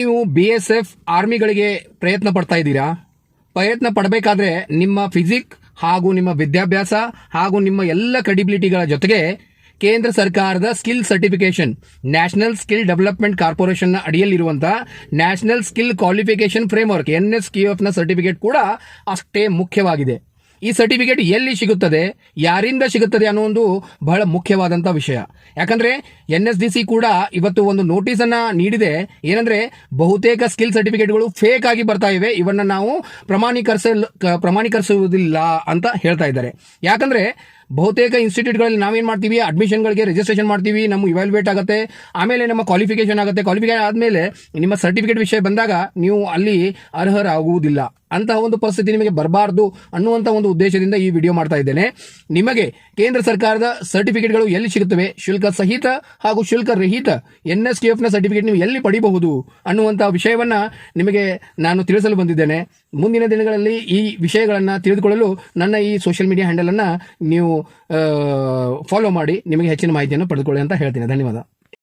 ನೀವು BSF ಆರ್ಮಿಗಳಿಗೆ ಪ್ರಯತ್ನ ಪಡ್ತಾ ಇದ್ದೀರಾ? ಪ್ರಯತ್ನ ಪಡಬೇಕಾದ್ರೆ ನಿಮ್ಮ ಫಿಸಿಕ್ ಹಾಗೂ ನಿಮ್ಮ ವಿದ್ಯಾಭ್ಯಾಸ ಹಾಗೂ ನಿಮ್ಮ ಎಲ್ಲ ಕ್ರೆಡಿಬಿಲಿಟಿಗಳ ಜೊತೆಗೆ ಕೇಂದ್ರ ಸರ್ಕಾರದ skill certification national skill development corporation ಅಡಿಯಲ್ಲಿರುವಂತಹ national skill qualification framework NSQF ನ ಸರ್ಟಿಫಿಕೇಟ್ ಕೂಡ ಅಷ್ಟೇ ಮುಖ್ಯವಾಗಿದೆ. ಈ ಸರ್ಟಿಫಿಕೇಟ್ ಎಲ್ಲಿ ಸಿಗುತ್ತದೆ, ಯಾರಿಂದ ಸಿಗುತ್ತದೆ ಅನ್ನೋ ಒಂದು ಬಹಳ ಮುಖ್ಯವಾದಂತಹ ವಿಷಯ. ಯಾಕಂದ್ರೆ NSDC ಕೂಡ ಇವತ್ತು ಒಂದು ನೋಟಿಸ್ ಅನ್ನ ನೀಡಿದೆ. ಏನಂದ್ರೆ ಬಹುತೇಕ ಸ್ಕಿಲ್ ಸರ್ಟಿಫಿಕೇಟ್ಗಳು ಫೇಕ್ ಆಗಿ ಬರ್ತಾ ಇವೆ, ಇವನ್ನ ನಾವು ಪ್ರಮಾಣೀಕರಿಸುವುದಿಲ್ಲ ಅಂತ ಹೇಳ್ತಾ ಇದ್ದಾರೆ. ಯಾಕಂದ್ರೆ ಬಹುತೇಕ ಇನ್ಸ್ಟಿಟ್ಯೂಟ್ಗಳಲ್ಲಿ ನಾವೇನ್ ಮಾಡ್ತೀವಿ, ಅಡ್ಮಿಷನ್ಗಳಿಗೆ ರಿಜಿಸ್ಟ್ರೇಷನ್ ಮಾಡ್ತೀವಿ, ನಮ್ಮ ಇವ್ಯಾಲ್ಯೂಯೇಟ್ ಆಗುತ್ತೆ, ಆಮೇಲೆ ನಮ್ಮ ಕ್ವಾಲಿಫಿಕೇಶನ್ ಆಗುತ್ತೆ. ಕ್ವಾಲಿಫಿಕೇಶನ್ ಆದ್ಮೇಲೆ ನಿಮ್ಮ ಸರ್ಟಿಫಿಕೇಟ್ ವಿಷಯ ಬಂದಾಗ ನೀವು ಅಲ್ಲಿ ಅರ್ಹರಾಗುವುದಿಲ್ಲ. ಅಂತಹ ಒಂದು ಪರಿಸ್ಥಿತಿ ನಿಮಗೆ ಬರಬಾರದು ಅನ್ನುವಂತ ಒಂದು ಉದ್ದೇಶದಿಂದ ಈ ವಿಡಿಯೋ ಮಾಡ್ತಾ ಇದ್ದೇನೆ. ನಿಮಗೆ ಕೇಂದ್ರ ಸರ್ಕಾರದ ಸರ್ಟಿಫಿಕೇಟ್ಗಳು ಎಲ್ಲಿ ಸಿಗುತ್ತವೆ, ಶುಲ್ಕ ಸಹಿತ ಹಾಗೂ ಶುಲ್ಕ ರಹಿತ NSQF ನ ಸರ್ಟಿಫಿಕೇಟ್ ನೀವು ಎಲ್ಲಿ ಪಡಿಬಹುದು ಅನ್ನುವಂತಹ ವಿಷಯವನ್ನ ನಿಮಗೆ ನಾನು ತಿಳಿಸಲು ಬಂದಿದ್ದೇನೆ. ಮುಂದಿನ ದಿನಗಳಲ್ಲಿ ಈ ವಿಷಯಗಳನ್ನು ತಿಳಿದುಕೊಳ್ಳಲು ನನ್ನ ಈ ಸೋಷಿಯಲ್ ಮೀಡಿಯಾ ಹ್ಯಾಂಡಲ್ ಅನ್ನ ನೀವು ಫಾಲೋ ಮಾಡಿ ನಿಮಗೆ ಹೆಚ್ಚಿನ ಮಾಹಿತಿಯನ್ನು ಪಡೆದುಕೊಳ್ಳಿ ಅಂತ ಹೇಳ್ತೀನಿ. ಧನ್ಯವಾದ.